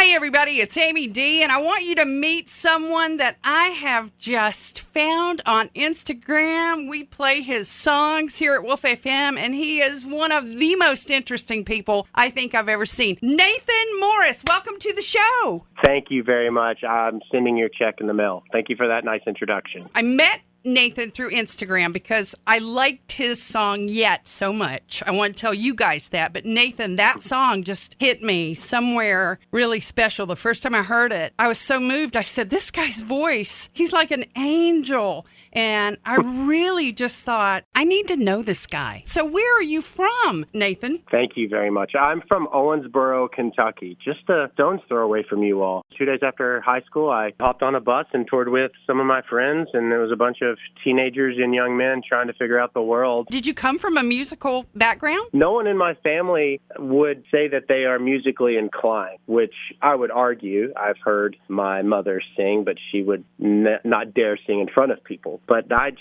Hey everybody, it's Amy D, and I want you to meet someone that I have just found on Instagram. We play his songs here at WOOF-FM, and he is one of the most interesting people I think I've ever seen. Nathan Morris, welcome to the show. Thank you very much. I'm sending your check in the mail. Thank you for that nice introduction. I met Nathan through Instagram because I liked his song Yet so much. I want to tell you guys that, but Nathan, that song just hit me somewhere really special. The first time I heard it, I was so moved. I said, this guy's voice, he's like an angel. And I really just thought, I need to know this guy. So where are you from, Nathan? Thank you very much. I'm from Owensboro, Kentucky, just a stone's throw away from you all. 2 days after high school, I hopped on a bus and toured with some of my friends, and there was a bunch of teenagers and young men trying to figure out the world. Did you come from a musical background? No one in my family would say that they are musically inclined, which I would argue. I've heard my mother sing, but she would not dare sing in front of people. But I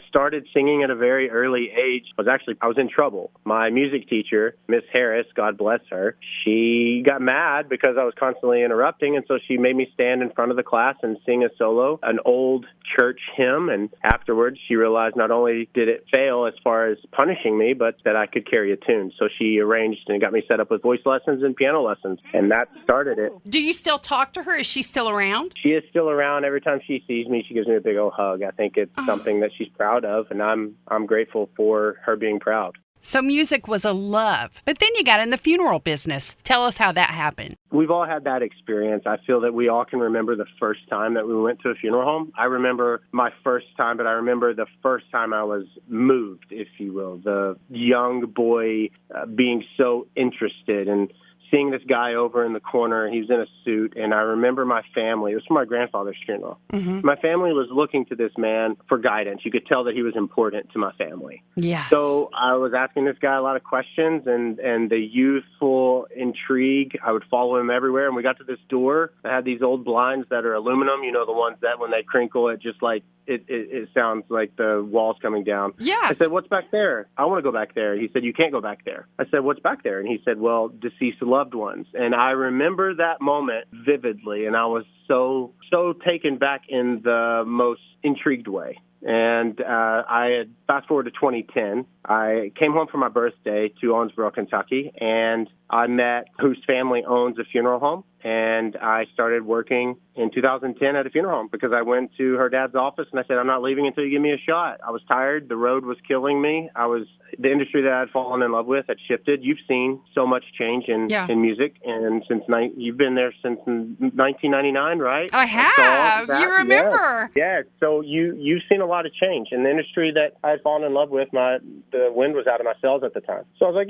started singing at a very early age. I was in trouble. My music teacher, Miss Harris, God bless her, she got mad because I was constantly interrupting, and so she made me stand in front of the class and sing a solo, an old church hymn, and afterwards she realized not only did it fail as far as punishing me, but that I could carry a tune. So she arranged and got me set up with voice lessons and piano lessons, and that started it. Do you still talk to her? Is she still around? She is still around. Every time she sees me, she gives me a big old hug. I think it's something that she's proud of, and I'm grateful for her being proud. So music was a love, but then you got in the funeral business. Tell us how that happened. We've all had that experience. I feel that we all can remember the first time that we went to a funeral home. I remember my first time, but I remember the first time I was moved, if you will. The young boy being so interested and seeing this guy over in the corner. He was in a suit, and I remember my family. It was for my grandfather's funeral. Mm-hmm. My family was looking to this man for guidance. You could tell that he was important to my family. Yes. So I was asking this guy a lot of questions, and the youthful intrigue, I would follow him everywhere. And we got to this door that had these old blinds that are aluminum, you know, the ones that when they crinkle, it just like, it sounds like the wall's coming down. Yes. I said, what's back there? I want to go back there. He said, you can't go back there. I said, what's back there? And he said, well, deceased loved ones. And I remember that moment vividly, and I was so taken back in the most intrigued way. And I had fast forward to 2010. I came home for my birthday to Owensboro, Kentucky, and I met whose family owns a funeral home. And I started working in 2010 at a funeral home because I went to her dad's office and I said, I'm not leaving until you give me a shot. I was tired. The road was killing me. The industry that I had fallen in love with had shifted. You've seen so much change in music. And you've been there since 1999, right? I have. You remember. Yeah. So you've seen a lot of change in the industry that I had fallen in love with. The wind was out of my sails at the time. So I was like,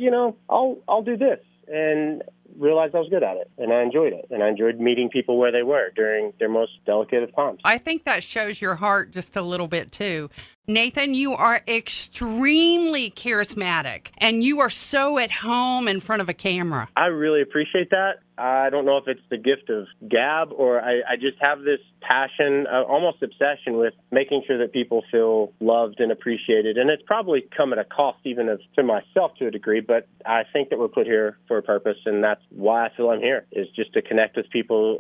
I'll do this. And realized I was good at it, and I enjoyed it, and I enjoyed meeting people where they were during their most delicate of times. I think that shows your heart just a little bit, too. Nathan, you are extremely charismatic, and you are so at home in front of a camera. I really appreciate that. I don't know if it's the gift of gab or I just have this passion, almost obsession with making sure that people feel loved and appreciated. And it's probably come at a cost even to myself to a degree, but I think that we're put here for a purpose, and that's why I feel I'm here, is just to connect with people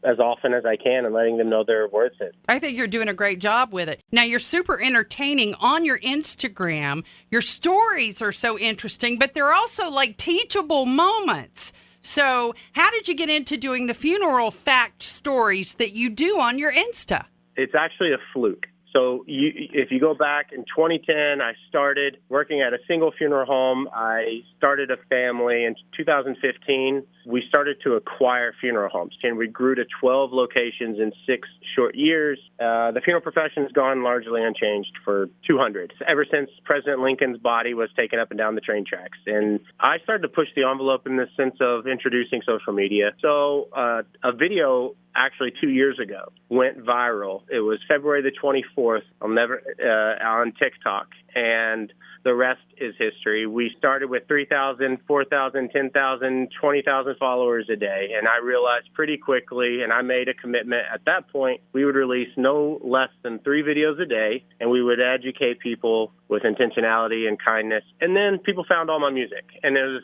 as often as I can and letting them know they're worth it. I think you're doing a great job with it. Now, you're super entertaining on your Instagram. Your stories are so interesting, but they're also like teachable moments. So how did you get into doing the funeral fact stories that you do on your Insta? It's actually a fluke. So if you go back in 2010, I started working at a single funeral home. I started a family. In 2015, we started to acquire funeral homes, and we grew to 12 locations in 6 short years. The funeral profession has gone largely unchanged for 200, ever since President Lincoln's body was taken up and down the train tracks. And I started to push the envelope in the sense of introducing social media. So a video actually 2 years ago went viral. It was February the 24th. On TikTok, and the rest is history. We started with 3,000, 4,000, 10,000, 20,000 followers a day, and I realized pretty quickly, and I made a commitment at that point, we would release no less than 3 videos a day, and we would educate people with intentionality and kindness. And then people found all my music, and it was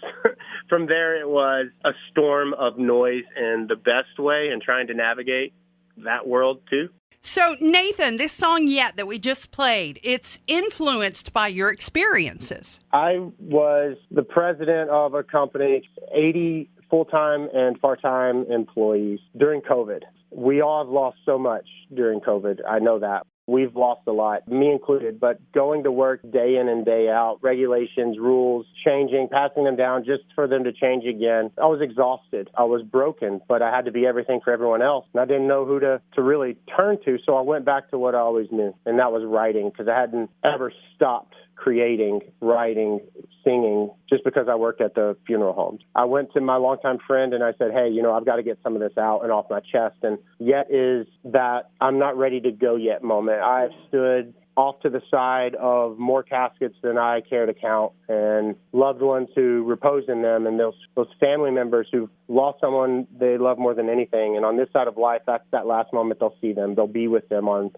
from there, it was a storm of noise in the best way and trying to navigate that world too. So, Nathan, this song Yet that we just played, it's influenced by your experiences. I was the president of a company, 80 full-time and part-time employees during COVID. We all have lost so much during COVID. I know that. We've lost a lot, me included, but going to work day in and day out, regulations, rules, changing, passing them down just for them to change again. I was exhausted. I was broken, but I had to be everything for everyone else. And I didn't know who to really turn to, so I went back to what I always knew, and that was writing, because I hadn't ever stopped creating, writing, singing, just because I worked at the funeral home. I went to my longtime friend and I said, hey, I've got to get some of this out and off my chest. And yet is that I'm not ready to go yet moment. I've stood off to the side of more caskets than I care to count, and loved ones who repose in them, and those family members who've lost someone they love more than anything. And on this side of life, that's that last moment they'll see them. They'll be with them on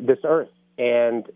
this earth. And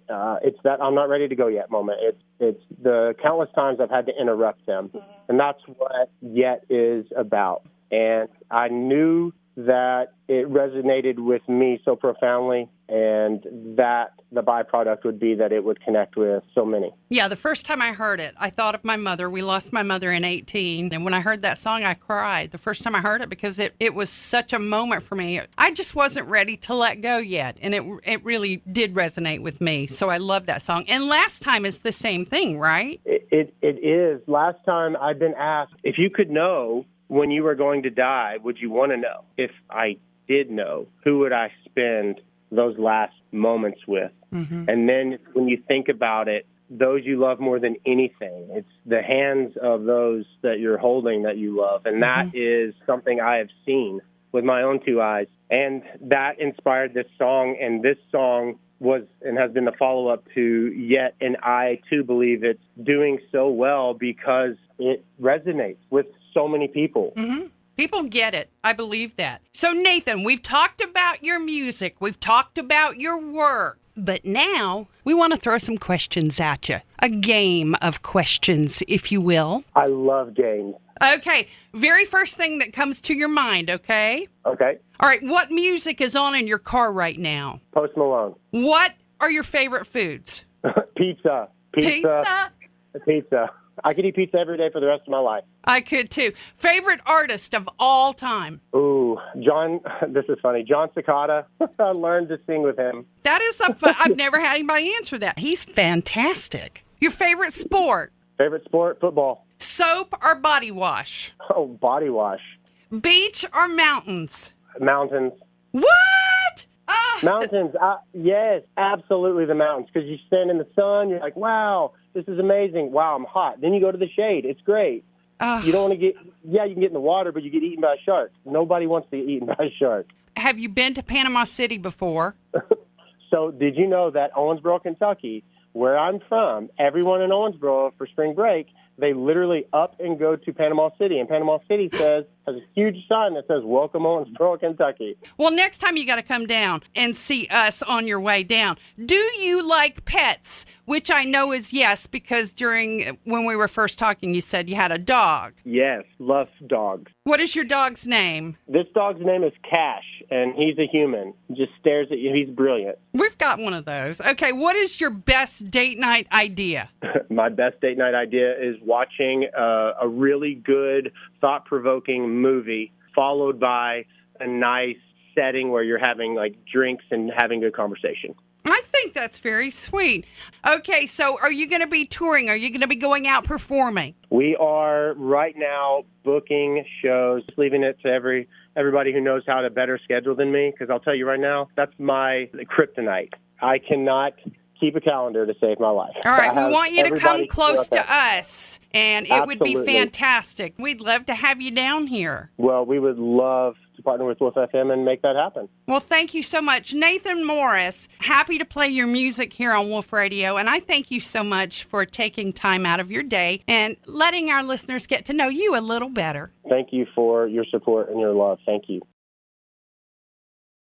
it's that I'm not ready to go yet moment. It's the countless times I've had to interrupt them. And that's what Yet is about. And I knew that it resonated with me so profoundly, and that the byproduct would be that it would connect with so many. Yeah, the first time I heard it, I thought of my mother. We lost my mother in 2018. And when I heard that song, I cried the first time I heard it, because it was such a moment for me. I just wasn't ready to let go yet. And it really did resonate with me. So I love that song. And Last Time is the same thing, right? It is. Last time I'd been asked, if you could know when you were going to die, would you want to know? If I did know, who would I spend those last moments with? Mm-hmm. And then when you think about it, those you love more than anything, it's the hands of those that you're holding that you love. And that is something I have seen with my own two eyes. And that inspired this song. And this song was and has been the follow-up to Yet. And I, too, believe it's doing so well because it resonates with so many people. Mm-hmm. People get it. I believe that. So, Nathan, we've talked about your music. We've talked about your work. But now we want to throw some questions at you. A game of questions, if you will. I love games. Okay. Very first thing that comes to your mind, okay? Okay. All right. What music is on in your car right now? Post Malone. What are your favorite foods? Pizza. Pizza? Pizza. I could eat pizza every day for the rest of my life. I could, too. Favorite artist of all time? Ooh, this is funny. John Cicada. I learned to sing with him. That is I've never had anybody answer that. He's fantastic. Your favorite sport? Favorite sport? Football. Soap or body wash? Oh, body wash. Beach or mountains? Mountains. What? Mountains. Yes, absolutely the mountains. Because you stand in the sun, you're like, wow, this is amazing. Wow, I'm hot. Then you go to the shade. It's great. You don't want to get, you can get in the water, but you get eaten by a shark. Nobody wants to get eaten by a shark. Have you been to Panama City before? So did you know that Owensboro, Kentucky, where I'm from, everyone in Owensboro for spring break, they literally up and go to Panama City. And Panama City has a huge sign that says, welcome Owensboro, Kentucky. Well, next time you got to come down and see us on your way down. Do you like pets? Which I know is yes, because when we were first talking, you said you had a dog. Yes, love dogs. What is your dog's name? This dog's name is Cash, and he's a human. He just stares at you. He's brilliant. We've got one of those. Okay, what is your best date night idea? My best date night idea is watching a really good, thought-provoking movie followed by a nice setting where you're having like drinks and having good conversation. I think that's very sweet. Okay, so are you going to be touring? Are you going to be going out performing? We are right now booking shows, leaving it to everybody who knows how to better schedule than me, because I'll tell you right now, that's my kryptonite. I cannot keep a calendar to save my life. All right, we want you to come close to us, and it would be fantastic. We'd love to have you down here. Well, we would love to partner with WOOF-FM and make that happen. Well, thank you so much. Nathan Morris, happy to play your music here on Wolf Radio, and I thank you so much for taking time out of your day and letting our listeners get to know you a little better. Thank you for your support and your love. Thank you.